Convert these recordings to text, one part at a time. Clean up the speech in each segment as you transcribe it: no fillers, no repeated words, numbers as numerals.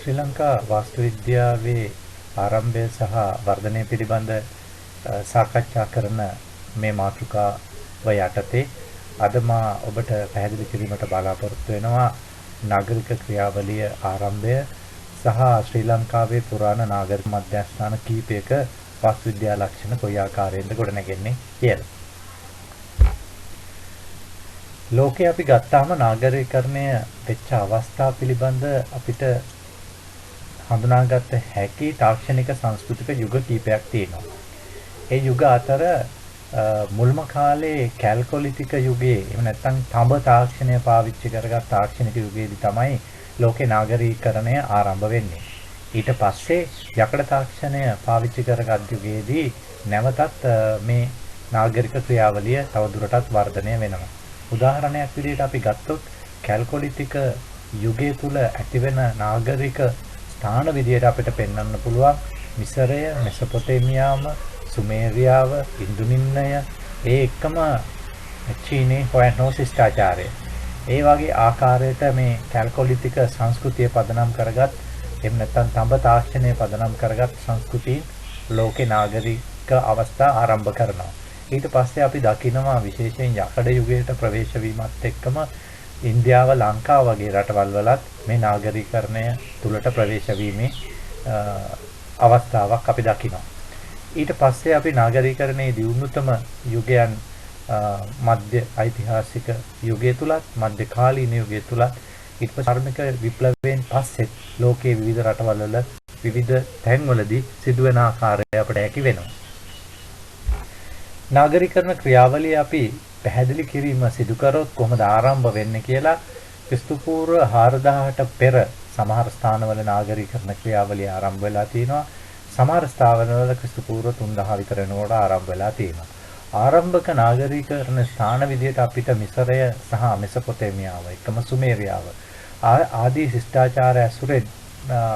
ශ්‍රී ලංකා වාස්තු විද්‍යාවේ ආරම්භය සහ වර්ධනය පිළිබඳ සාකච්ඡා කරන මේ මාතෘකාව යටතේ අද මා ඔබට පැහැදිලි කිරීමට බලාපොරොත්තු වෙනවා නාගරික ක්‍රියාවලිය ආරම්භය සහ ශ්‍රී ලංකාවේ පුරාණ නාගරික මධ්‍යස්ථාන කීපයක වාස්තු විද්‍යා ලක්ෂණ කොයි ආකාරයෙන්ද ගොඩනැගෙන්නේ කියලා. ලෝකේ අපි ගත්තාම නාගරීකරණය වෙච්ච අවස්ථා පිළිබඳ අපිට හඳුනාගත හැකි තාක්ෂණික සංස්කෘතික යුග කීපයක් තියෙනවා. ඒ යුග අතර මුල්ම කාලේ කැල්කොලිතික යුගයේ එහෙම නැත්නම් තඹ තාක්ෂණය පාවිච්චි කරගත් තාක්ෂණික යුගයේදී තමයි ලෝකේ නාගරීකරණය ආරම්භ වෙන්නේ. ඊට පස්සේ යකඩ තාක්ෂණය පාවිච්චි කරගත් යුගයේදී නැවතත් මේ නාගරික ක්‍රියාවලිය තවදුරටත් වර්ධනය වෙනවා. උදාහරණයක් විදිහට අපි ගත්තොත් කැල්කොලිතික යුගය තුල ඇතිවෙන නාගරික ස්ථාන විදිහට අපිට පෙන්වන්න පුළුවන් මිසරය, මෙසොපොටේමියාව, සුමේරියාව, ඉන්දුනින්නය, ඒ එක්කම චීනයේ හොයනෝ ශිෂ්ටාචාරය. ඒ වගේ ආකාරයට මේ කැල්කොලිතික සංස්කෘතිය පදනම් කරගත් එහෙම නැත්නම් තඹ තාක්ෂණය පදනම් කරගත් සංස්කෘතීන් ලෝකේ නාගරික අවස්ථා ආරම්භ කරනවා. ඊට පස්සේ අපි දකිනවා විශේෂයෙන් යකඩ යුගයට ප්‍රවේශ වීමත් එක්කම ඉන්දියාව, ලංකාව වගේ රටවල් වලත් මේ නාගරීකරණය තුලට ප්‍රවේශ වීමේ අවස්ථාවක් අපි දකිනවා. ඊට පස්සේ අපි නාගරීකරණයේ දියුණුතම යුගයන් මධ්‍ය ඓතිහාසික යුගය තුලත්, මධ්‍ය කාලීන යුගය තුලත් ඊට පස්සේ ධර්මික විප්ලවයෙන් පස්සේ ලෝකයේ විවිධ රටවල් වල විවිධ තැන්වලදී සිදුවෙන ආකාරය අපට හැකි වෙනවා. නාගරීකරණ ක්‍රියාවලිය අපි පැහැදිලි කිරීම සිදු කරොත් කොහොමද ආරම්භ වෙන්නේ කියලා ක්‍රිස්තු පූර්ව 4000ට පෙර සමහර ස්ථානවල නාගරීකරණ ක්‍රියාවලිය ආරම්භ වෙලා තිනවා. සමහර ස්ථානවල ක්‍රිස්තු පූර්ව 3000 විතර වෙනකොට ආරම්භ වෙලා තියෙනවා. ආරම්භක නාගරීකරණ ස්ථාන විදිහට අපිට මිසරය සහ මෙසොපොටේමියාව, එකම සුමේරියාව ආදී ශිෂ්ටාචාර ඇසුරෙන්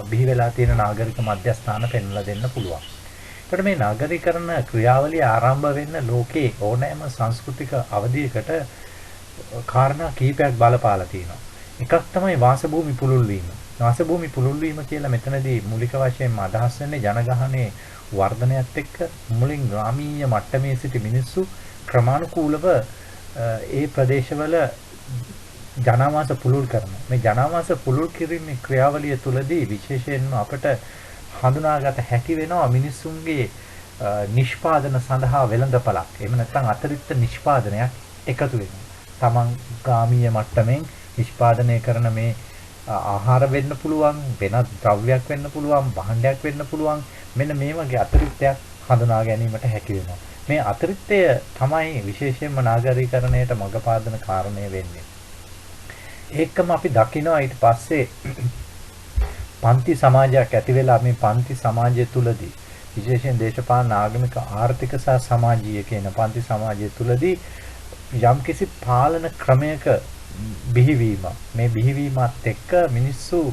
බිහි වෙලා තියෙන නාගරික මධ්‍යස්ථාන පෙන්වලා දෙන්න පුළුවන්. එතකොට මේ නාගරීකරණ ක්‍රියාවලිය ආරම්භ වෙන්න ලෝකේ ඕනෑම සංස්කෘතික අවධියකට කාරණා කීපයක් බලපාලා තියෙනවා. එකක් තමයි වාසභූමි පුළුල් වීම. වාසභූමි පුළුල් වීම කියලා මෙතනදී මූලික වශයෙන්ම අදහස් වෙන්නේ ජනගහනයේ වර්ධනයත් එක්ක මුලින් ග්‍රාමීය මට්ටමේ සිටි මිනිස්සු ක්‍රමානුකූලව ඒ ප්‍රදේශවල ජනාවාස පුළුල් කරනවා. මේ ජනාවාස පුළුල් කිරීමේ ක්‍රියාවලිය තුලදී විශේෂයෙන්ම අපට හඳුනාගත හැකි වෙනවා මිනිසුන්ගේ නිෂ්පාදන සඳහා වෙළඳපළක්. එහෙම නැත්නම් අතිරික්ත නිෂ්පාදනයක් එකතු වෙනවා. තමන් ග්‍රාමීය මට්ටමින් නිෂ්පාදනය කරන මේ ආහාර වෙන්න පුළුවන්, වෙනත් ද්‍රව්‍යයක් වෙන්න පුළුවන්, භාණ්ඩයක් වෙන්න පුළුවන්. මෙන්න මේ වගේ අතිරික්තයක් හඳුනා ගැනීමට හැකි වෙනවා. මේ අතිරික්තය තමයි විශේෂයෙන්ම නාගරීකරණයට මඟ පාදන කාරණය වෙන්නේ. ඒකම අපි දකිනවා ඊට පස්සේ පන්ති සමාජයක් ඇති වෙලා මේ පන්ති සමාජය තුලදී විශේෂයෙන් දේශපාලන ආගමික ආර්ථික සහ සමාජීය කියන පන්ති සමාජය තුලදී යම්කිසි පාලන ක්‍රමයක බිහිවීම මේ බිහිවීමත් එක්ක මිනිස්සු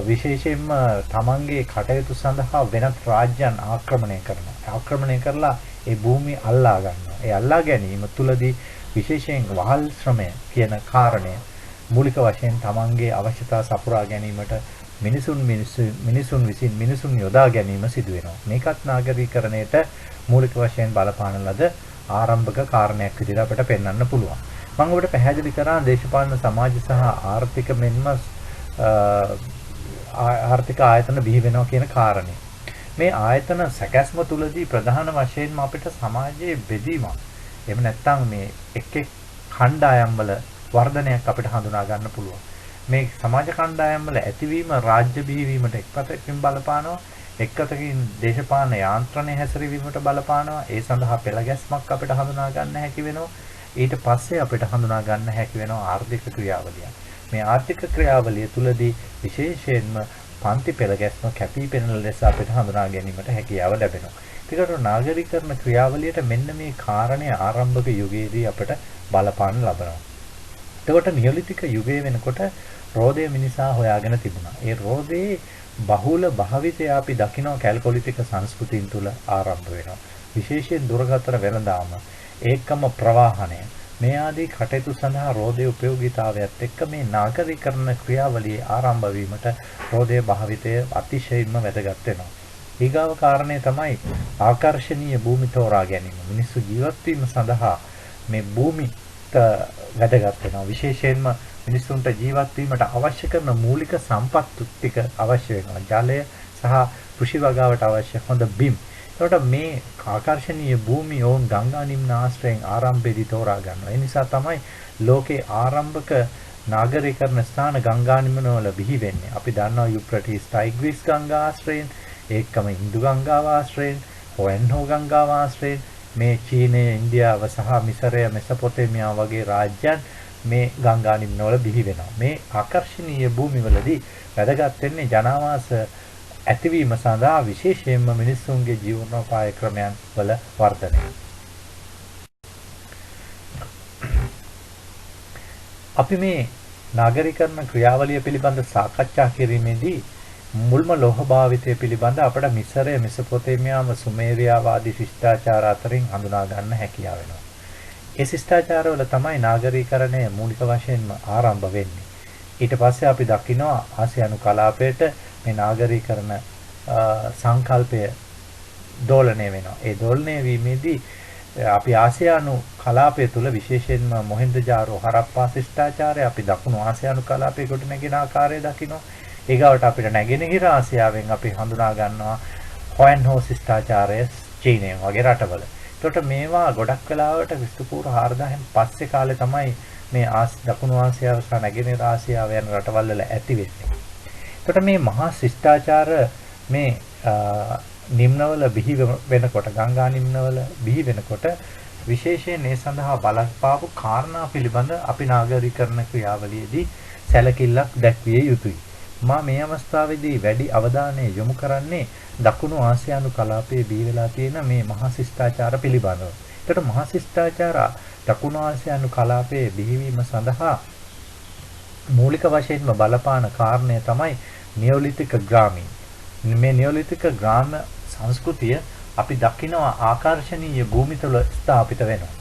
විශේෂයෙන්ම තමන්ගේ කටයුතු සඳහා වෙනත් රාජ්‍යයන් ආක්‍රමණය කරනවා. ආක්‍රමණය කරලා ඒ භූමිය අල්ලා ගන්නවා. ඒ අල්ලා ගැනීම තුලදී විශේෂයෙන් වහල් ශ්‍රමය කියන කාරණය මූලික වශයෙන් තමන්ගේ අවශ්‍යතා සපුරා ගැනීමට මිනිසුන් විසින් මිනිසුන් යොදා ගැනීම සිදු වෙනවා. මේකත් නාගරීකරණයට මූලික වශයෙන් බලපාන ලද ආරම්භක කාරණයක් විදිහට අපිට පෙන්වන්න පුළුවන්. මම ඔබට පැහැදිලි කරා දේශපාලන සමාජ සහ ආර්ථික මෙන්ම ආර්ථික ආයතන බිහි වෙනවා කියන කාරණය. මේ ආයතන සැකැස්ම තුලදී ප්‍රධාන වශයෙන්ම අපිට සමාජයේ බෙදීමක්. එහෙම නැත්නම් මේ එක් කණ්ඩායම් වල වර්ධනයක් අපිට හඳුනා ගන්න පුළුවන්. මේ සමාජ කණ්ඩායම් වල ඇතිවීම රාජ්‍ය බිහිවීමට එක්පතකින් බලපානවා. එක්කතකින් දේශපාලන යාන්ත්‍රණය හැසිරවීමට බලපානවා. ඒ සඳහා පෙළගැස්මක් අපිට හඳුනා ගන්න හැකි වෙනවා. ඊට පස්සේ අපිට හඳුනා ගන්න හැකි වෙනවා ආර්ථික ක්‍රියාවලිය. මේ ආර්ථික ක්‍රියාවලිය තුලදී විශේෂයෙන්ම පන්ති පෙළගැස්ම කැපී පෙනෙන ලෙස අපිට හඳුනා ගැනීමට හැකියාව ලැබෙනවා. ඒකට නාගරීකරණ ක්‍රියාවලියට මෙන්න මේ කාරණය ආරම්භක යුගයේදී අපිට බලපාන ලබනවා. එතකොට නියොලිතික යුගය වෙනකොට රෝදය මිනිසා හොයාගෙන තිබුණා. ඒ රෝදේ බහුල භාවිතය අපි දකිනවා කැල්කොලිතික සංස්කෘතියින් තුල ආරම්භ වෙනවා. විශේෂයෙන් දුරකථන වෙළඳාම, ඒකම ප්‍රවාහනය, මේ ආදී කටයුතු සඳහා රෝදයේ ප්‍රයෝගීතාවයත් එක්ක මේ නාගරීකරණ ක්‍රියාවලියේ ආරම්භ වීමට රෝදයේ භාවිතය අතිශයින්ම වැදගත් වෙනවා. ඊගාව කාරණේ තමයි ආකර්ශනීය භූමි තෝරා ගැනීම. මිනිස්සු ජීවත් වීම සඳහා මේ භූමිත වැදගත් වෙනවා. විශේෂයෙන්ම මිනිසුන්ට ජීවත් වීමට අවශ්‍ය කරන මූලික සම්පත් ටික අවශ්‍ය වෙනවා. ජලය සහ කෘෂි වගාවට අවශ්‍ය හොඳ බිම්. ඒකට මේ ආකර්ශනීය භූමි ඕන් ගංගා නිම්න ආශ්‍රයෙන් ආරම්භයේදී තෝරා ගන්නවා. ඒ නිසා තමයි ලෝකේ ආරම්භක නාගරීකරණ ස්ථාන ගංගා නිම්න වල බිහි වෙන්නේ. අපි දන්නවා යුප්‍රටිස් ටයිග්‍රිස් ගංගා ආශ්‍රයෙන්, ඒකම හින්දු ගංගාව ආශ්‍රයෙන්, හොයන්හෝ ගංගාව ආශ්‍රයෙන් මේ චීනය, ඉන්දියාව සහ මිසරය, මෙසොපොතේමියා වගේ රාජ්‍යයන් මේ ගංගා නිම්න වල බිහි වෙනවා. මේ ආකර්ශනීය භූමිවලදී වැදගත් වෙන්නේ ජනාවාස ඇතිවීම සඳහා විශේෂයෙන්ම මිනිසුන්ගේ ජීවනෝපාය ක්‍රමයන් වල වර්ධනය. අපි මේ නාගරීකරණ ක්‍රියාවලිය පිළිබඳ සාකච්ඡා කිරීමේදී මුල්ම ලෝහ භාවිතය පිළිබඳ අපට මිසරය, මෙසොපොතේමියාව, සුමේරියාව ආදී ශිෂ්ටාචාර අතරින් හඳුනා ගන්න හැකියාව වෙනවා. ඒ ශිෂ්ටාචාරවල තමයි නාගරීකරණය මූලික වශයෙන්ම ආරම්භ වෙන්නේ. ඊට පස්සේ අපි දකිනවා ආසියානු කලාපයට මේ නාගරීකරණ සංකල්පය දෝලණය වෙනවා. ඒ දෝලණය වීමේදී අපි ආසියානු කලාපය තුල විශේෂයෙන්ම මොහෙන්දජාරෝ හරප්පා ශිෂ්ටාචාරය අපි දකුණු ආසියානු කලාපයේ කොට නැගෙන ආකාරය දකිනවා. ඊගවට අපිට නැගෙනහිර ආසියාවෙන් අපි හඳුනා ගන්නවා හොයන්හෝ ශිෂ්ටාචාරය චීනය වගේ රටවල. එතකොට මේවා ගොඩක් වෙලාවට ක්‍රිස්තුපූර්ව 4000න් පස්සේ කාලේ තමයි මේ දකුණු ආසියාව සහ නැගෙනහිර ආසියාව යන රටවල් වල ඇති වෙන්නේ. එතකොට මේ මහා ශිෂ්ටාචාර මේ නිම්නවල බිහි වෙනකොට ගංගා නිම්නවල බිහි වෙනකොට විශේෂයෙන් ඒ සඳහා බලපාපු කාරණා පිළිබඳ අපි නාගරීකරණ ක්‍රියාවලියේදී සැලකිල්ලක් දැක්විය යුතුයි. මා මේ අවස්ථාවේදී වැඩි අවධානය යොමු කරන්නේ දකුණු ආසියානු කලාපයේ බිහි වෙලා තියෙන මේ මහා ශිෂ්ටාචාර පිළිබඳව. ඒකට මහා ශිෂ්ටාචාර දකුණු ආසියානු කලාපයේ බිහිවීම සඳහා මූලික වශයෙන්ම බලපාන කාරණය තමයි නියෝලිතික ග්‍රාමීන්. මේ නියෝලිතික ග්‍රාම සංස්කෘතිය අපි දකිනවා ආකර්ශනීය භූමි තුල ස්ථාපිත වෙනවා.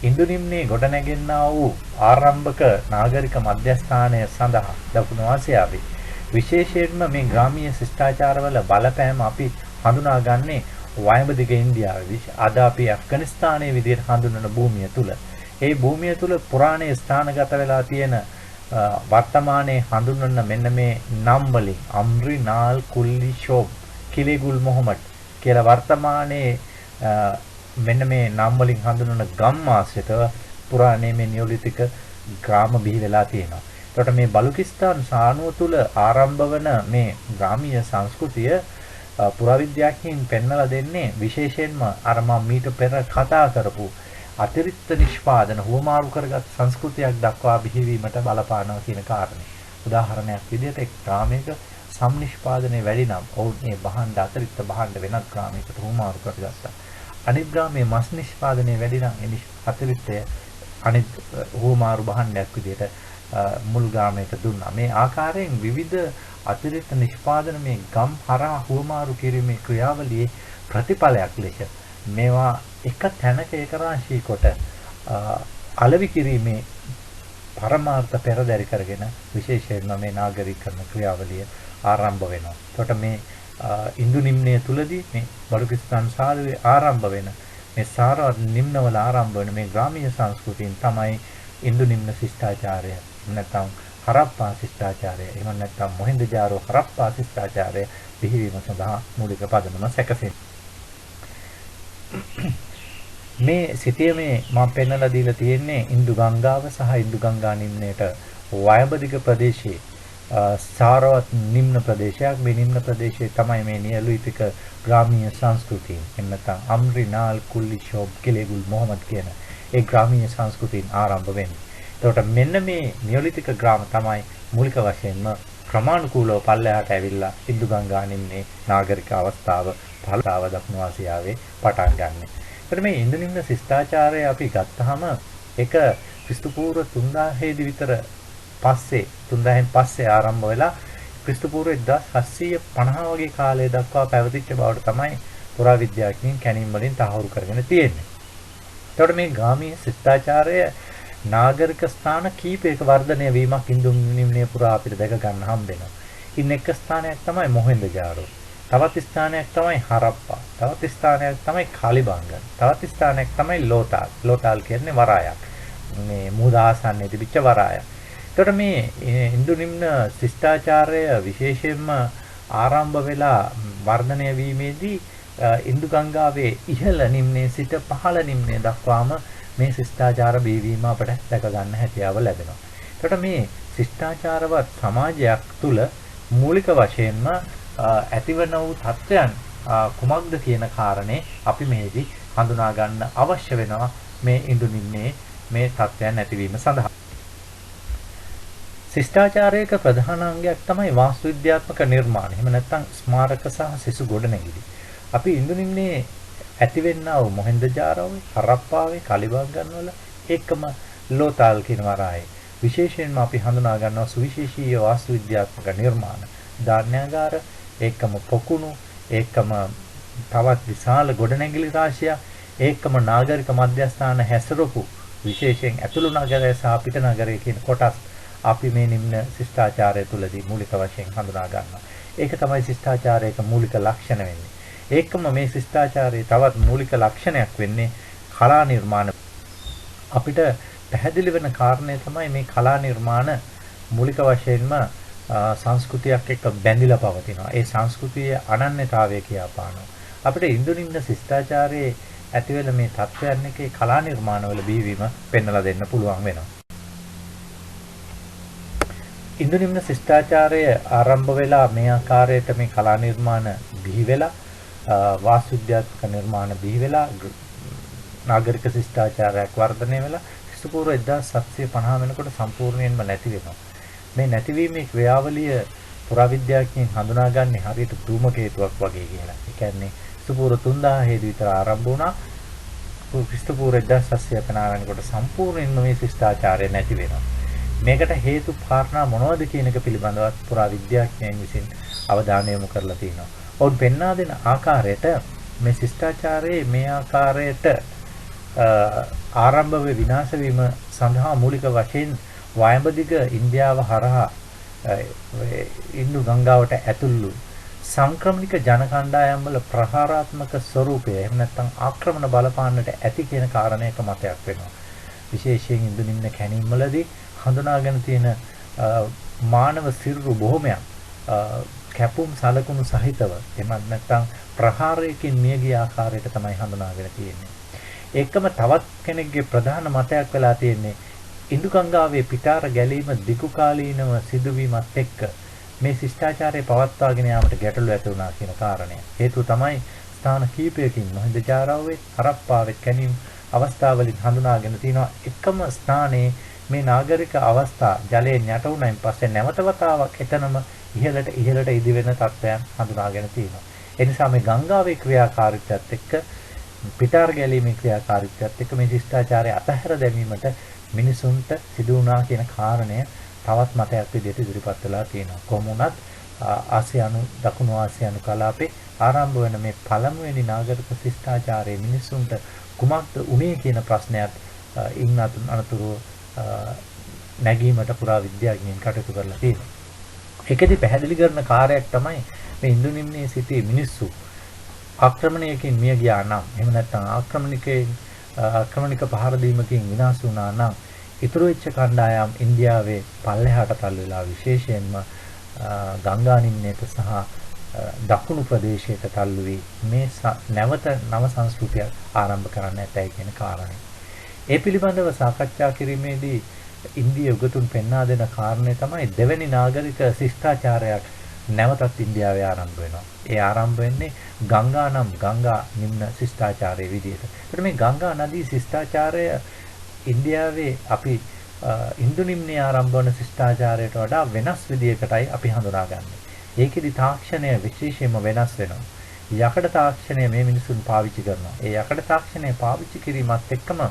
ඉන්දු නිම්නයේ ගොඩනැගෙන්නා වූ ආරම්භක නාගරික මධ්‍යස්ථානය සඳහා දකුණු ආසියාවේ විශේෂයෙන්ම මේ ග්‍රාමීය ශිෂ්ටාචාරවල බලපෑම අපි හඳුනාගන්නේ වයඹදිග ඉන්දියාවේ අද අපි ඇෆ්ගනිස්තානයේ විදිහට හඳුන්වන භූමිය තුල. ඒ භූමිය තුල පුරාණයේ ස්ථානගත වෙලා තියෙන වර්තමානයේ හඳුන්වන මෙන්න මේ නම් වලින් අම්රි නාල් කුල්ලි ෂෝබ් කිලිගුල් මොහමඩ් කියලා වර්තමානයේ මෙන්න මේ නම් වලින් හඳුන්වන ගම් ආශ්‍රිතව පුරාණයේ මේ නියෝලිතික ග්‍රාම බිහි වෙලා තියෙනවා. එතකොට මේ බලුකිස්තාන් සානුව තුල ආරම්භ වන මේ ග්‍රාමීය සංස්කෘතිය පුරාවිද්‍යාඥයින් පෙන්වලා දෙන්නේ විශේෂයෙන්ම අර මම මීට පෙර කතා කරපු අතිරික්ත නිෂ්පාදන හුවමාරු කරගත් සංස්කෘතියක් දක්වා බිහිවීමට බලපානවා කියන කාරණේ. උදාහරණයක් විදිහට එක් ග්‍රාමයක සම්නිෂ්පාදනයේ වැඩි නම් ඔවුන් මේ භාණ්ඩ අතිරික්ත භාණ්ඩ වෙනත් ග්‍රාමයකට හුවමාරු කරගත්තා. අනිත් ග්‍රාමයේ මස් නිෂ්පාදනයේ වැඩි නම් ඒ අතිරික්තය අනිත් හුවමාරු භාණ්ඩයක් විදිහට මුල් ග්‍රාමයට දුන්නා. මේ ආකාරයෙන් විවිධ අතිරික්ත නිෂ්පාදන මේ ගම් හරහා හුවමාරු කිරීමේ ක්‍රියාවලියේ ප්‍රතිඵලයක් ලෙස මේවා එක තැනක ඒකරාශී කොට අලෙවි කිරීමේ පරමාර්ථ පෙරදරි කරගෙන විශේෂයෙන්ම මේ නාගරීකරණ ක්‍රියාවලිය ආරම්භ වෙනවා. එතකොට මේ ඉන්දු නිම්නය තුලදී මේ බලුකිස්තාන් සාළුවේ ආරම්භ වෙන මේ සාරවත් නිම්නවල ආරම්භ වෙන මේ ග්‍රාමීය සංස්කෘතියෙන් තමයි ඉන්දු නිම්න ශිෂ්ටාචාරය නැත්නම් හරප්පා ශිෂ්ටාචාරය එහෙම නැත්නම් මොහෙන්දජාරෝ හරප්පා ශිෂ්ටාචාරය බිහිවීම සඳහා මූලික පදනම සැකසෙන්නේ. මේ සිටියේ මම පෙන්වලා දීලා තියෙන්නේ ඉන්දු ගංගාව සහ ඉන්දු ගංගා නිම්නයට වයඹදිග ප්‍රදේශයේ සාරවත් නිම්න ප්‍රදේශයක්. මේ නිම්න ප්‍රදේශයේ තමයි මේ නියෝලිතික ග්‍රාමීය සංස්කෘතිය එහෙම නැත්නම් අම්රි නාල් කුල්ලි ෂෝබ් කිලිගුල් මොහමඩ් කියන ඒ ග්‍රාමීය සංස්කෘතියෙන් ආරම්භ වෙන්නේ. එතකොට මෙන්න මේ නියෝලිතික ග්‍රාම තමයි මූලික වශයෙන්ම ක්‍රමානුකූලව පල්ලෙහාට ඇවිල්ලා ඉන්දු ගංගා නිම්නේ නාගරික අවස්ථාව පළතාව දක්ුණු ආසියාවේ පටන් ගන්න. එතකොට මේ ඉන්දු නිම්න ශිෂ්ටාචාරය අපි ගත්තාම ඒක ක්‍රිස්තු පූර්ව 3000 විතර පස්සේ 3000න් පස්සේ ආරම්භ වෙලා ක්‍රිස්තු පූර්ව 1750 වගේ කාලය දක්වා පැවතිච්ච බවට තමයි පුරාවිද්‍යාඥයින් කැණීම් වලින් තහවුරු කරගෙන තියෙන්නේ. එතකොට මේ ග්‍රාමීය ශිෂ්ටාචාරය නාගරික ස්ථාන කීපයක වර්ධනය වීමක් ඉන්දු නිම්නය පුරා අපිට දැක ගන්න හම්බ වෙනවා. ඉන්න එක ස්ථානයක් තමයි මොහෙන්දජාරෝ. තවත් ස්ථානයක් තමයි හරප්පා. තවත් ස්ථානයක් තමයි කාලිබංගන්. තවත් ස්ථානයක් තමයි ලෝතාල්. ලෝතාල් කියන්නේ වරායක්. මේ මුදාසන්නේ තිබිච්ච වරායක්. එතකොට මේ ඉන්දු නිම්න ශිෂ්ටාචාරය විශේෂයෙන්ම ආරම්භ වෙලා වර්ධනය වීමේදී ඉන්දු ගංගාවේ ඉහළ නිම්නයේ සිට පහළ නිම්නය දක්වාම මේ ශිෂ්ටාචාර බිහිවීම අපට දැක ගන්න හැකියාව ලැබෙනවා. එතකොට මේ ශිෂ්ටාචාරවත් සමාජයක් තුළ මූලික වශයෙන්ම ඇතිවන වූ තත්ත්වයන් කුමක්ද කියන කාරණේ අපි මේදී හඳුනා ගන්න අවශ්‍ය වෙනවා මේ ඉන්දු නිම්නයේ මේ තත්ත්වයන් ඇතිවීම සඳහා. ශිෂ්ටාචාරයක ප්‍රධාන අංගයක් තමයි වාස්තු විද්‍යාත්මක නිර්මාණ. එහෙම නැත්නම් ස්මාරක සහ සිසු ගොඩනැගිලි. අපි ඉන්දු නිම්නයේ ඇතිවෙනා වූ මොහෙන්දජාරෝවේ, හරප්පාවේ, කලිබංගන් වල එකම ලෝතාල් කියන වරායේ විශේෂයෙන්ම අපි හඳුනා ගන්නවා සුවිශේෂී වාස්තු විද්‍යාත්මක නිර්මාණ. ධාන්‍යාගාර, ඒකම පොකුණු, ඒකම තවත් විශාල ගොඩනැගිලි රාශියක්, ඒකම නාගරික මධ්‍යස්ථාන හැසිරපු විශේෂයෙන් ඇතුළු නගරය සහ පිට නගරය කියන කොටස් අපි මේ නිම්න ශිෂ්ටාචාරය තුළදී මූලික වශයෙන් හඳුනා ගන්නවා. ඒක තමයි ශිෂ්ටාචාරයක මූලික ලක්ෂණ වෙන්නේ. ඒකම මේ ශිෂ්ටාචාරයේ තවත් මූලික ලක්ෂණයක් වෙන්නේ කලා නිර්මාණ. අපිට පැහැදිලි වෙන කාරණය තමයි මේ කලා නිර්මාණ මූලික වශයෙන්ම සංස්කෘතියක් එක්ක බැඳිලා පවතිනවා. ඒ සංස්කෘතියේ අනන්‍යතාවය කියාපානවා. අපිට ඉන්දු නිම්න ශිෂ්ටාචාරයේ ඇතිවෙන මේ තත්ත්වයන් එකේ කලා නිර්මාණවල බිහිවීම පෙන්වලා දෙන්න පුළුවන් වෙනවා. ඉන්දු නිම්න ශිෂ්ටාචාරය ආරම්භ වෙලා මේ ආකාරයට මේ කලා නිර්මාණ බිහි වෙලා වාස්තු විද්‍යාත්මක නිර්මාණ බිහි වෙලා නාගරික ශිෂ්ටාචාරයක් වර්ධනය වෙලා ක්‍රිස්තු පූර්ව 1750 වෙනකොට සම්පූර්ණයෙන්ම නැති වෙනවා. මේ නැතිවීමේ ක්‍රියාවලිය පුරාවිද්‍යාඥයින් හඳුනාගන්නේ හරියට ධූමකේතුවක් වගේ කියලා. ඒ කියන්නේ ක්‍රිස්තු පූර්ව 3000 විතර ආරම්භ වුණා. ක්‍රිස්තු පූර්ව 1750 වෙනකොට සම්පූර්ණයෙන්ම මේ ශිෂ්ටාචාරය නැති වෙනවා. මේකට හේතු කාරණා මොනවද කියන එක පිළිබඳව පුරාවිද්‍යාඥයන් විසින් අවධානය යොමු කරලා තියෙනවා. ඔවුන් පෙන්වා දෙන ආකාරයට මේ ශිෂ්ටාචාරයේ මේ ආකාරයට ආරම්භ වේ විනාශ වීම සඳහා මූලික වශයෙන් වයඹදිග ඉන්දියාව හරහා ඉන්දු ගංගාවට ඇතුළු සංක්‍රමණික ජන කණ්ඩායම් වල ප්‍රහාරාත්මක ස්වරූපය එහෙම නැත්නම් ආක්‍රමණ බලපාන්නට ඇති කියන කාරණයක මතයක් වෙනවා. විශේෂයෙන් ඉන්දු නිම්න කැණීම් වලදී හඳුනාගෙන තියෙන මානව සිරුරු බොහොමයක් කැපුම් සලකුණු සහිතව එමත් නැත්නම් ප්‍රහාරයකින් මියගිය ආකාරයට තමයි හඳුනාගෙන තියෙන්නේ. ඒකම තවත් කෙනෙක්ගේ ප්‍රධාන මතයක් වෙලා තියෙන්නේ ඉන්දු ගංගාවේ පිටාර ගැලීම දිගු කාලීනව සිදුවීමත් එක්ක මේ ශිෂ්ටාචාරය පවත්වාගෙන යාමට ගැටලු ඇති වුණා කියන කාරණය. හේතුව තමයි ස්ථාන කීපයකින් මොහෙන්දජාරෝවේ, හරප්පාවේ කැණීම් අවස්ථාවලින් හඳුනාගෙන තිනවා එකම ස්ථානයේ මේ නාගරික අවස්ථා ජලයෙන් යට වුණයින් පස්සේ නැවත වතාවක් එතනම ඉහළට ඉදි වෙන තත්ත්වයන් හඳුනාගෙන තියෙනවා. ඒ නිසා මේ ගංගාවේ ක්‍රියාකාරීත්වයත් එක්ක පිටාර ගැලීමේ ක්‍රියාකාරීත්වයත් එක්ක මේ ශිෂ්ටාචාරය අතහැර දැමීමට මිනිසුන්ට සිදු වුණා කියන කාරණය තවත් මතයක් විදිහට ඉදිරිපත් වෙලා තියෙනවා. කොහොම වුණත් ආසියානු දකුණු ආසියානු කලාපේ ආරම්භ වෙන මේ පළමුවෙනි නාගරික ශිෂ්ටාචාරයේ මිනිසුන්ට කුමක්ද උනේ කියන ප්‍රශ්නයත් ඉන්න අනතුරු නැගීමට පුරා විද්‍යාඥයන් කටයුතු කරලා තියෙනවා. ඒකෙදි පැහැදිලි කරන කාර්යයක් තමයි මේ ඉන්දු නිම්නයේ සිටි මිනිස්සු ආක්‍රමණයකින් මිය ගියා නම් එහෙම නැත්නම් ආක්‍රමණික පහර දීමකින් විනාශ වුණා නම් ඉතුරු වෙච්ච කණ්ඩායම් ඉන්දියාවේ පල්ලෙහාට තල්ලු වෙලා විශේෂයෙන්ම ගංගා නිම්නයට සහ දකුණු ප්‍රදේශයට තල්ලු වී මේ නැවත නව සංස්කෘතියක් ආරම්භ කරන්න ඇතයි කියන කාරණය. ඒ පිළිබඳව සාකච්ඡා කිරීමේදී ඉන්දිය උගතුන් පෙන්වා දෙන කාරණේ තමයි දෙවැනි නාගරික ශිෂ්ටාචාරයක් නැවතත් ඉන්දියාවේ ආරම්භ වෙනවා. ඒ ආරම්භ වෙන්නේ ගංගා නිම්න ශිෂ්ටාචාරයේ විදිහට. ඒත් මේ ගංගා නදී ශිෂ්ටාචාරය ඉන්දියාවේ අපි ඉන්දු නිම්නයේ ආරම්භ වන ශිෂ්ටාචාරයට වඩා වෙනස් විදිහකටයි අපි හඳුනාගන්නේ. ඒකෙදි තාක්ෂණය විශේෂයෙන්ම වෙනස් වෙනවා. යකඩ තාක්ෂණය මේ මිනිසුන් පාවිච්චි කරනවා. ඒ යකඩ තාක්ෂණය පාවිච්චි කිරීමත් එක්කම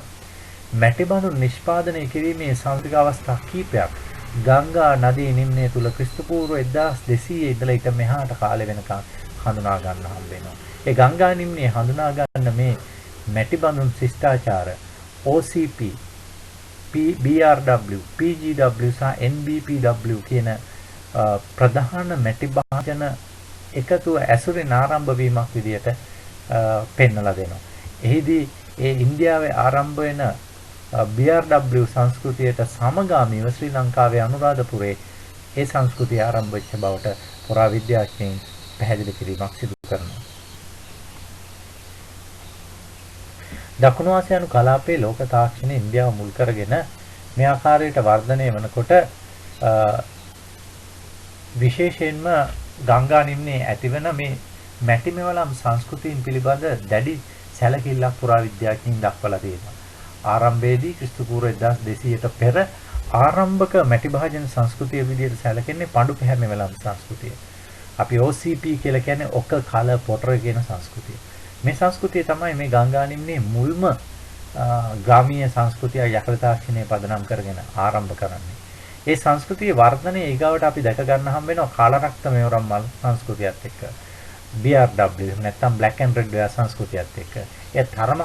මැටි බඳුන් නිෂ්පාදනය කිරීමේ සාංශික අවස්ථා කීපයක් ගංගා නදී නිම්නය තුල ක්‍රිස්තු පූර්ව 1200 ඉඳලා ඊට මෙහාට කාලෙ වෙනකන් හඳුනා ගන්න හම්බ වෙනවා. ඒ ගංගා නිම්නයේ හඳුනා ගන්න මේ මැටි බඳුන් ශිෂ්ටාචාර OCP BRW, PGW සහ NBPW කියන ප්‍රධාන මැටි භාජන එකතුව ඇසුරින් ආරම්භ වීමක් විදියට පෙන්වලා දෙනවා. එහිදී ඒ ඉන්දියාවේ ආරම්භ වෙන BRW සංස්කෘතියට සමගාමීව ශ්‍රී ලංකාවේ අනුරාධපුරයේ ඒ සංස්කෘතිය ආරම්භ වෙච්ච බවට පුරාවිද්‍යාඥයින් පැහැදිලි කිරීමක් සිදු කරනවා. දකුණු ආසියානු කලාපයේ ලෝක තාක්ෂණය ඉන්දියාව මුල් කරගෙන මේ ආකාරයට වර්ධනය වනකොට විශේෂයෙන්ම ගංගා නිම්නයේ ඇතිවන මේ මැටි මෙවලම් සංස්කෘතීන් පිළිබඳ දැඩි සැලකිල්ලක් පුරාවිද්‍යාඥයින් දක්වලා තියෙනවා. ආරම්භයේදී ක්‍රිස්තු පූර්ව 1200ට පෙර ආරම්භක මැටි භාජන සංස්කෘතිය විදිහට සැලකෙන්නේ පඬු පැහැ මෙවලම් සංස්කෘතිය. අපි OCP කියලා කියන්නේ ඔක කල පොටර කියන සංස්කෘතිය. මේ සංස්කෘතිය තමයි මේ ගංගා නිම්නයේ මුල්ම ග්‍රාමීය සංස්කෘතිය යකඩ තාක්ෂණය පදනම් කරගෙන ආරම්භ කරන්නේ. ඒ සංස්කෘතියේ වර්ධනය ඊගාවට අපි දැක ගන්න හම් වෙනවා කාලරක්ත මෙවරම් මල් සංස්කෘතියත් එක්ක. BRW නැත්නම් black and red ware සංස්කෘතියත් එක්ක. ඒ තරම